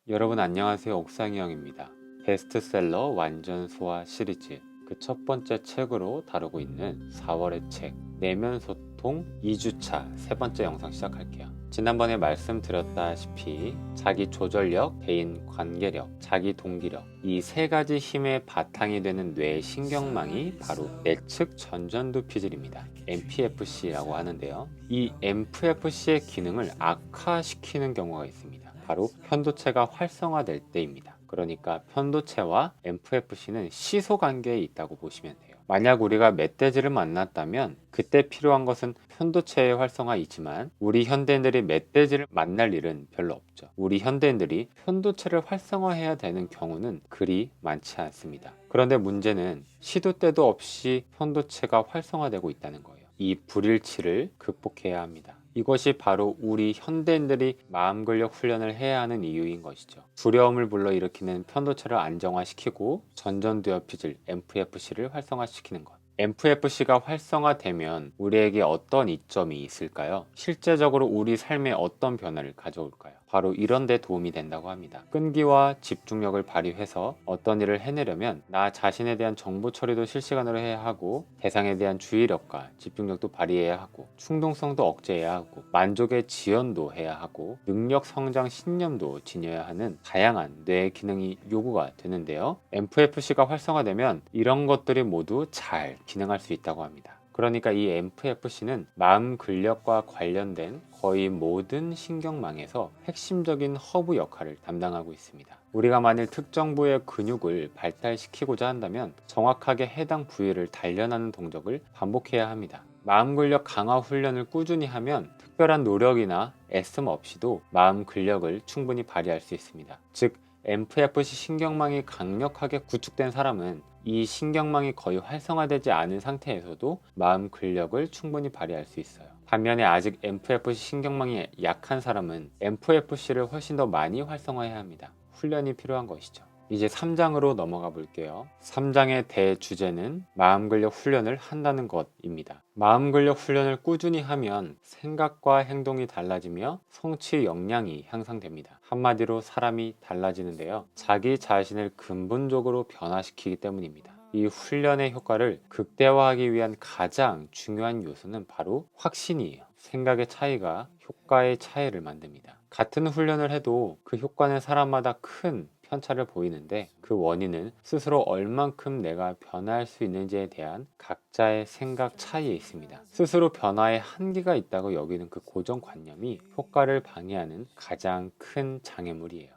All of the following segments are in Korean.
여러분 안녕하세요. 옥상이 형입니다. 베스트셀러 완전 소화 시리즈 그 첫 번째 책으로 다루고 있는 4월의 책 내면 소통 2주차 세 번째 영상 시작할게요. 지난번에 말씀드렸다시피 자기 조절력, 대인 관계력, 자기 동기력 이 세 가지 힘의 바탕이 되는 뇌의 신경망이 바로 내측 전전두피질입니다. MPFC라고 하는데요. 이 MPFC의 기능을 악화시키는 경우가 있습니다. 바로 편도체가 활성화될 때입니다. 그러니까 편도체와 MFC는 시소관계에 있다고 보시면 돼요. 만약 우리가 멧돼지를 만났다면 그때 필요한 것은 편도체의 활성화이지만 우리 현대인들이 멧돼지를 만날 일은 별로 없죠. 우리 현대인들이 편도체를 활성화해야 되는 경우는 그리 많지 않습니다. 그런데 문제는 시도 때도 없이 편도체가 활성화되고 있다는 거예요. 이 불일치를 극복해야 합니다. 이것이 바로 우리 현대인들이 마음 근력 훈련을 해야 하는 이유인 것이죠. 두려움을 불러일으키는 편도체를 안정화시키고 전전두엽피질 MFC를 활성화시키는 것. MFC가 활성화되면 우리에게 어떤 이점이 있을까요? 실제적으로 우리 삶에 어떤 변화를 가져올까요? 바로 이런 데 도움이 된다고 합니다. 끈기와 집중력을 발휘해서 어떤 일을 해내려면 나 자신에 대한 정보 처리도 실시간으로 해야 하고 대상에 대한 주의력과 집중력도 발휘해야 하고 충동성도 억제해야 하고 만족의 지연도 해야 하고 능력 성장 신념도 지녀야 하는 다양한 뇌 기능이 요구가 되는데요. MFC가 활성화되면 이런 것들이 모두 잘 기능할 수 있다고 합니다. 그러니까 이 MFC는 마음 근력과 관련된 거의 모든 신경망에서 핵심적인 허브 역할을 담당하고 있습니다. 우리가 만일 특정 부의 근육을 발달시키고자 한다면 정확하게 해당 부위를 단련하는 동작을 반복해야 합니다. 마음 근력 강화 훈련을 꾸준히 하면 특별한 노력이나 애씀 없이도 마음 근력을 충분히 발휘할 수 있습니다. 즉 MFC 신경망이 강력하게 구축된 사람은 이 신경망이 거의 활성화되지 않은 상태에서도 마음 근력을 충분히 발휘할 수 있어요. 반면에 아직 MFC 신경망이 약한 사람은 MFC를 훨씬 더 많이 활성화해야 합니다. 훈련이 필요한 것이죠. 이제 3장으로 넘어가 볼게요. 3장의 대주제는 마음 근력 훈련을 한다는 것입니다. 마음 근력 훈련을 꾸준히 하면 생각과 행동이 달라지며 성취 역량이 향상됩니다. 한마디로 사람이 달라지는데요. 자기 자신을 근본적으로 변화시키기 때문입니다. 이 훈련의 효과를 극대화하기 위한 가장 중요한 요소는 바로 확신이에요. 생각의 차이가 효과의 차이를 만듭니다. 같은 훈련을 해도 그 효과는 사람마다 큰 편차를 보이는데 그 원인은 스스로 얼만큼 내가 변화할 수 있는지에 대한 각자의 생각 차이에 있습니다. 스스로 변화에 한계가 있다고 여기는 그 고정관념이 효과를 방해하는 가장 큰 장애물이에요.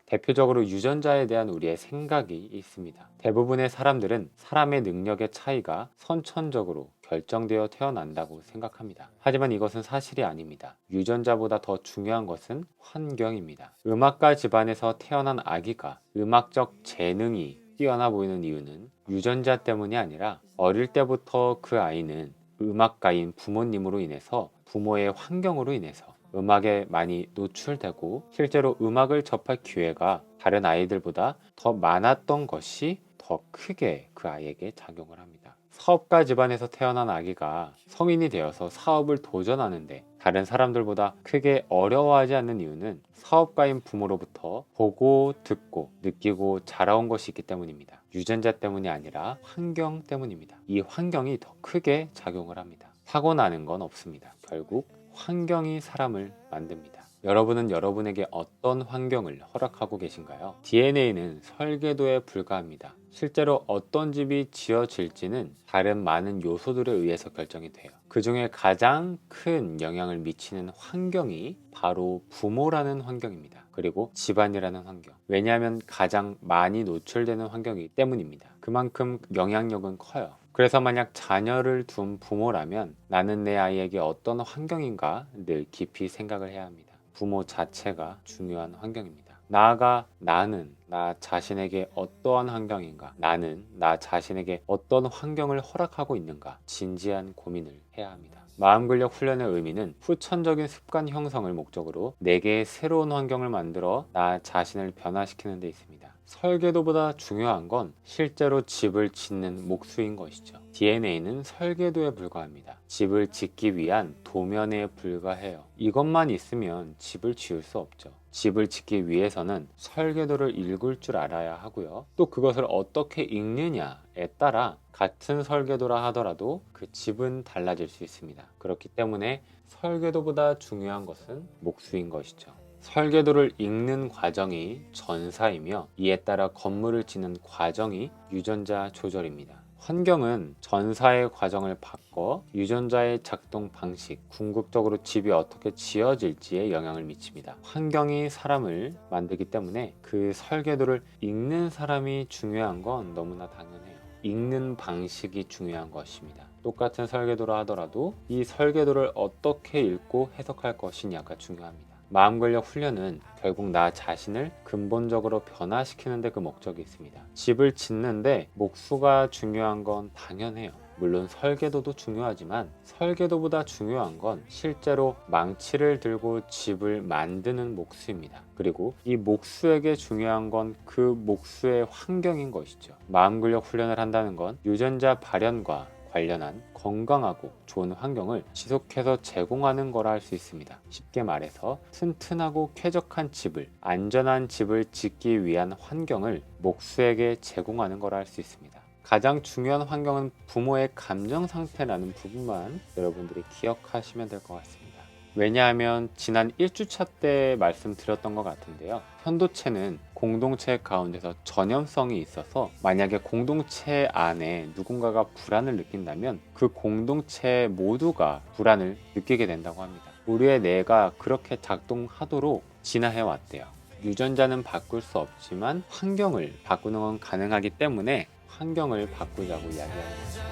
대표적으로 유전자에 대한 우리의 생각이 있습니다. 대부분의 사람들은 사람의 능력의 차이가 선천적으로 결정되어 태어난다고 생각합니다. 하지만 이것은 사실이 아닙니다. 유전자보다 더 중요한 것은 환경입니다. 음악가 집안에서 태어난 아기가 음악적 재능이 뛰어나 보이는 이유는 유전자 때문이 아니라 어릴 때부터 그 아이는 음악가인 부모님으로 인해서 부모의 환경으로 인해서 음악에 많이 노출되고 실제로 음악을 접할 기회가 다른 아이들보다 더 많았던 것이 더 크게 그 아이에게 작용을 합니다. 사업가 집안에서 태어난 아기가 성인이 되어서 사업을 도전하는데 다른 사람들보다 크게 어려워하지 않는 이유는 사업가인 부모로부터 보고 듣고 느끼고 자라온 것이 있기 때문입니다. 유전자 때문이 아니라 환경 때문입니다. 이 환경이 더 크게 작용을 합니다. 타고나는 건 없습니다. 결국 환경이 사람을 만듭니다. 여러분은 여러분에게 어떤 환경을 허락하고 계신가요? DNA는 설계도에 불과합니다. 실제로 어떤 집이 지어질지는 다른 많은 요소들에 의해서 결정이 돼요. 그 중에 가장 큰 영향을 미치는 환경이 바로 부모라는 환경입니다. 그리고 집안이라는 환경. 왜냐하면 가장 많이 노출되는 환경이기 때문입니다. 그만큼 영향력은 커요. 그래서 만약 자녀를 둔 부모라면 나는 내 아이에게 어떤 환경인가 늘 깊이 생각을 해야 합니다. 부모 자체가 중요한 환경입니다. 나아가 나는 나 자신에게 어떠한 환경인가? 나는 나 자신에게 어떤 환경을 허락하고 있는가? 진지한 고민을 해야 합니다. 마음 근력 훈련의 의미는 후천적인 습관 형성을 목적으로 내게 새로운 환경을 만들어 나 자신을 변화시키는 데 있습니다. 설계도보다 중요한 건 실제로 집을 짓는 목수인 것이죠. DNA는 설계도에 불과합니다. 집을 짓기 위한 도면에 불과해요. 이것만 있으면 집을 지을 수 없죠. 집을 짓기 위해서는 설계도를 읽을 줄 알아야 하고요. 또 그것을 어떻게 읽느냐에 따라 같은 설계도라 하더라도 그 집은 달라질 수 있습니다. 그렇기 때문에 설계도보다 중요한 것은 목수인 것이죠. 설계도를 읽는 과정이 전사이며 이에 따라 건물을 짓는 과정이 유전자 조절입니다. 환경은 전사의 과정을 바꿔 유전자의 작동 방식, 궁극적으로 집이 어떻게 지어질지에 영향을 미칩니다. 환경이 사람을 만들기 때문에 그 설계도를 읽는 사람이 중요한 건 너무나 당연해요. 읽는 방식이 중요한 것입니다. 똑같은 설계도라 하더라도 이 설계도를 어떻게 읽고 해석할 것이냐가 중요합니다. 마음근력 훈련은 결국 나 자신을 근본적으로 변화시키는 데 그 목적이 있습니다. 집을 짓는데 목수가 중요한 건 당연해요. 물론 설계도도 중요하지만 설계도보다 중요한 건 실제로 망치를 들고 집을 만드는 목수입니다. 그리고 이 목수에게 중요한 건 그 목수의 환경인 것이죠. 마음근력 훈련을 한다는 건 유전자 발현과 관련한 건강하고 좋은 환경을 지속해서 제공하는 거라 할 수 있습니다. 쉽게 말해서 튼튼하고 쾌적한 집을, 안전한 집을 짓기 위한 환경을 목수에게 제공하는 거라 할 수 있습니다. 가장 중요한 환경은 부모의 감정 상태라는 부분만 여러분들이 기억하시면 될 것 같습니다. 왜냐하면 지난 1주차 때 말씀드렸던 것 같은데요. 편도체는 공동체 가운데서 전염성이 있어서 만약에 공동체 안에 누군가가 불안을 느낀다면 그 공동체 모두가 불안을 느끼게 된다고 합니다. 우리의 뇌가 그렇게 작동하도록 진화해 왔대요. 유전자는 바꿀 수 없지만 환경을 바꾸는 건 가능하기 때문에 환경을 바꾸자고 이야기하는 거죠.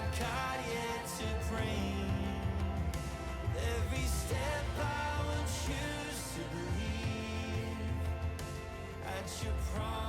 your promise.